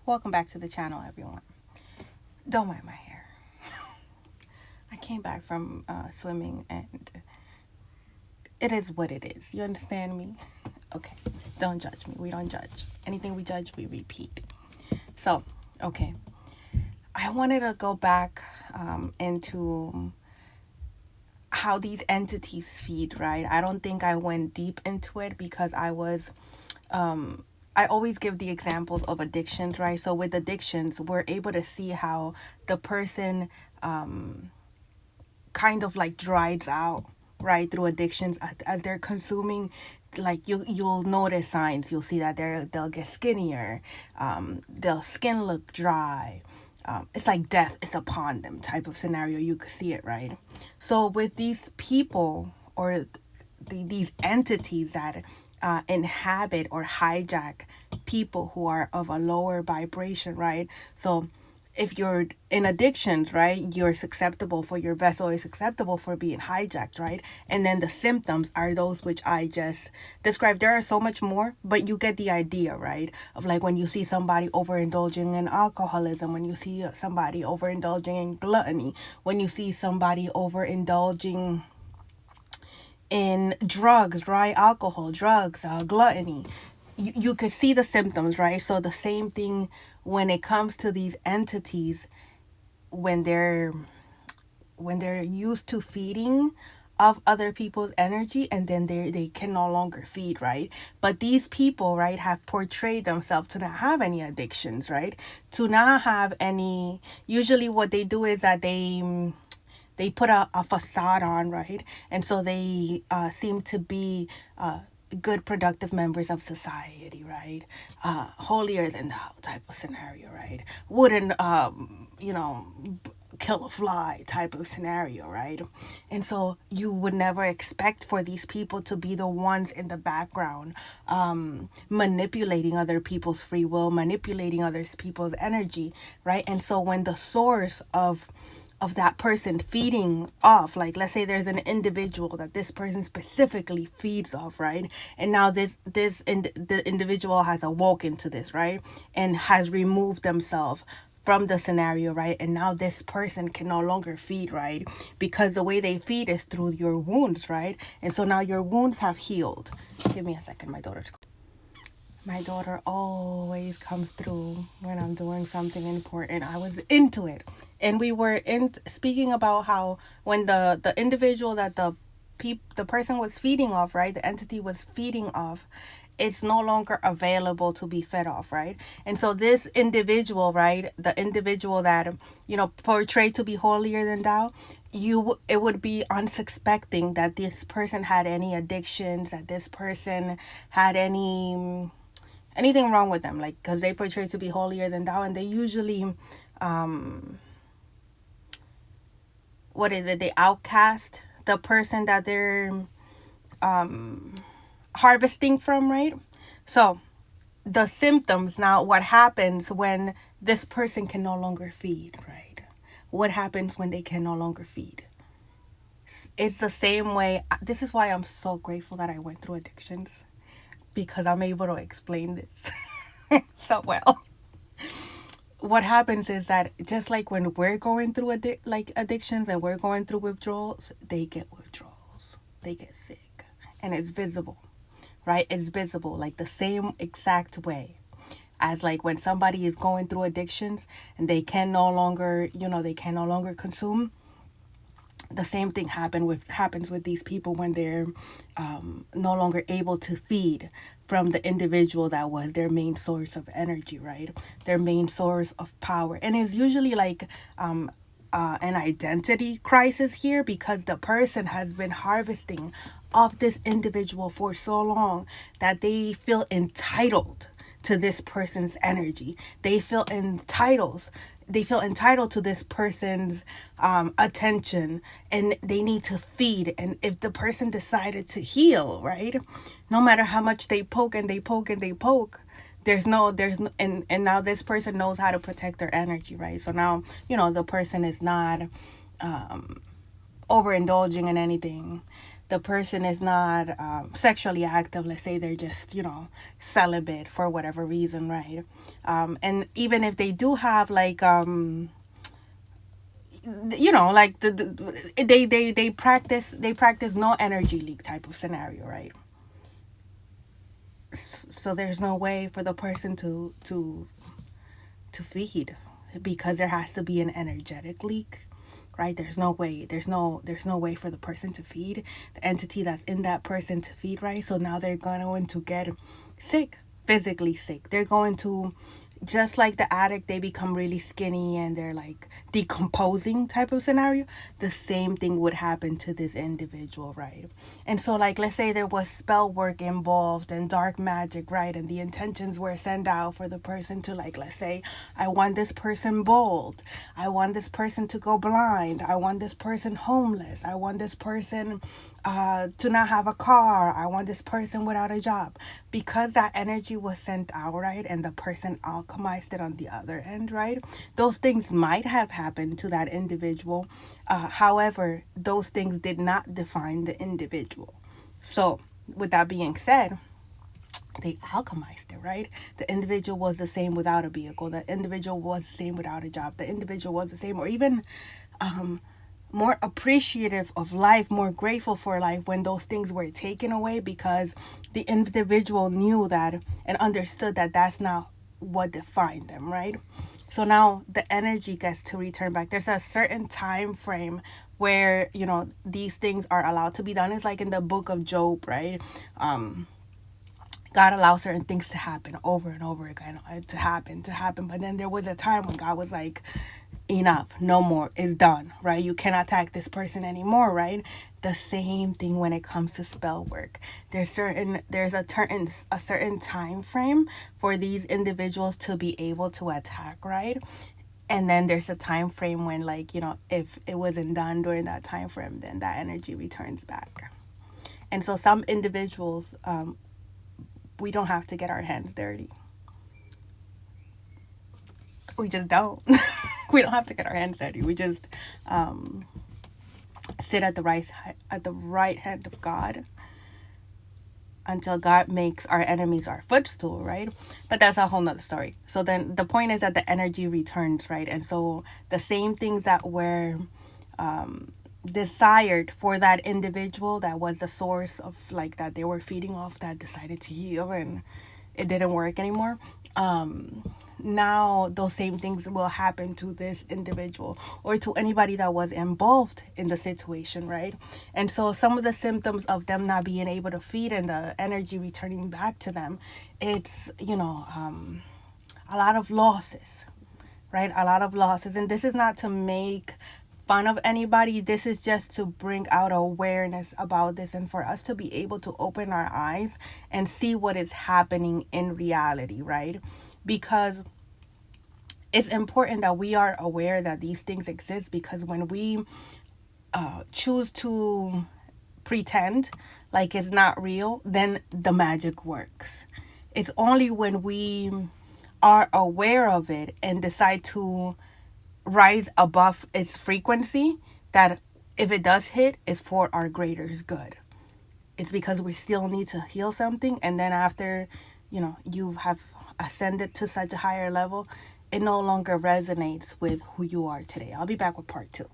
Welcome back to the channel, everyone. Don't mind my hair. I came back from swimming and it is what it is. You understand me? Okay. Don't judge me. We don't judge. Anything we judge, we repeat. So, okay. I wanted to go back into how these entities feed, right? I don't think I went deep into it because I always give the examples of addictions, right? So with addictions, we're able to see how the person kind of like dries out, right, through addictions as they're consuming. Like you'll notice signs. You'll see that they'll get skinnier, their skin look dry. It's like death is upon them type of scenario. You could see it, right? So with these people or these entities that inhabit or hijack people who are of a lower vibration, right? So if you're in addictions, right, you're susceptible for your vessel is susceptible for being hijacked, right? And then the symptoms are those which I just described. There are so much more, but you get the idea, right? Of like when you see somebody overindulging in alcoholism, when you see somebody overindulging in gluttony, when you see somebody overindulging in drugs, right? Alcohol, drugs, gluttony. You could see the symptoms, right? So the same thing when it comes to these entities, when they're used to feeding of other people's energy, and then they can no longer feed, right? But these people, right, have portrayed themselves to not have any addictions, right? To not have any. Usually what they do is that they put a facade on, right? And so they seem to be good, productive members of society, right? Holier than thou type of scenario, right? Wouldn't, kill a fly type of scenario, right? And so you would never expect for these people to be the ones in the background manipulating other people's free will, manipulating other people's energy, right? And so when the source of that person feeding off, like let's say there's an individual that this person specifically feeds off, right? And now the individual has awoken to this, right? And has removed themselves from the scenario, right? And now this person can no longer feed, right? Because the way they feed is through your wounds, right? And so now your wounds have healed. Give me a second, my daughter always comes through when I'm doing something important. I was into it. And we were speaking about how when the individual that the person was feeding off, right? The entity was feeding off, it's no longer available to be fed off, right? And so this individual, right, the individual that portrayed to be holier than thou, it would be unsuspecting that this person had any addictions, that this person had anything wrong with them, like, because they portray to be holier than thou, and they usually what is it, they outcast the person that they're harvesting from, right? So the symptoms, now what happens when this person can no longer feed, right? What happens when they can no longer feed? It's the same way. This is why I'm so grateful that I went through addictions, because I'm able to explain this so well. What happens is that just like when we're going through addictions and we're going through withdrawals, they get withdrawals. They get sick. And it's visible, right? It's visible, like the same exact way as like when somebody is going through addictions and they can no longer, they can no longer consume. The same thing happens with these people when they're no longer able to feed from the individual that was their main source of energy, right? Their main source of power. And it's usually like an identity crisis here, because the person has been harvesting of this individual for so long that they feel entitled to this person's energy. They feel entitled to this person's attention, and they need to feed. And if the person decided to heal, right, no matter how much they poke and they poke and they poke, and now this person knows how to protect their energy, right? So now the person is not overindulging in anything, the person is not sexually active. Let's say they're just, celibate for whatever reason, right? And even if they do have like, like they practice no energy leak type of scenario, right? So there's no way for the person to feed, because there has to be an energetic leak, right? There's no way for the person to feed, the entity that's in that person to feed, right? So now they're going to get sick, physically sick. They're going to, just like the addict, they become really skinny and they're like decomposing type of scenario. The same thing would happen to this individual, right? And so, like, let's say there was spell work involved and dark magic, right? And the intentions were sent out for the person to, like, let's say, I want this person bald, I want this person to go blind, I want this person homeless, I want this person to not have a car, I want this person without a job. Because that energy was sent out, right, and the person alchemized it on the other end, right? Those things might have happened to that individual. However, those things did not define the individual. So, with that being said, they alchemized it, right? The individual was the same without a vehicle. The individual was the same without a job. The individual was the same, or even more appreciative of life, more grateful for life when those things were taken away, because the individual knew that and understood that that's not what defined them, right? So now the energy gets to return back. There's a certain time frame where, these things are allowed to be done. It's like in the book of Job, right? God allows certain things to happen over and over again, to happen. But then there was a time when God was like, enough, no more, it's done, right? You cannot attack this person anymore, right? The same thing when it comes to spell work. There's a certain time frame for these individuals to be able to attack, right? And then there's a time frame when, like, if it wasn't done during that time frame, then that energy returns back. And so some individuals, we don't have to get our hands dirty. We just don't. We don't have to get our hands dirty. We just sit at the right hand of God until God makes our enemies our footstool, right? But that's a whole nother story. So then the point is that the energy returns, right? And so the same things that were desired for that individual, that was the source of, like, that they were feeding off, that decided to heal and it didn't work anymore. Now those same things will happen to this individual or to anybody that was involved in the situation, right? And so some of the symptoms of them not being able to feed and the energy returning back to them, it's, a lot of losses, right? A lot of losses. And this is not to make fun of anybody. This is just to bring out awareness about this and for us to be able to open our eyes and see what is happening in reality, right? Because it's important that we are aware that these things exist, because when we choose to pretend like it's not real, then the magic works. It's only when we are aware of it and decide to rise above its frequency that, if it does hit, is for our greater good. It's because we still need to heal something, and then after you have ascended to such a higher level, it no longer resonates with who you are today. I'll be back with part 2.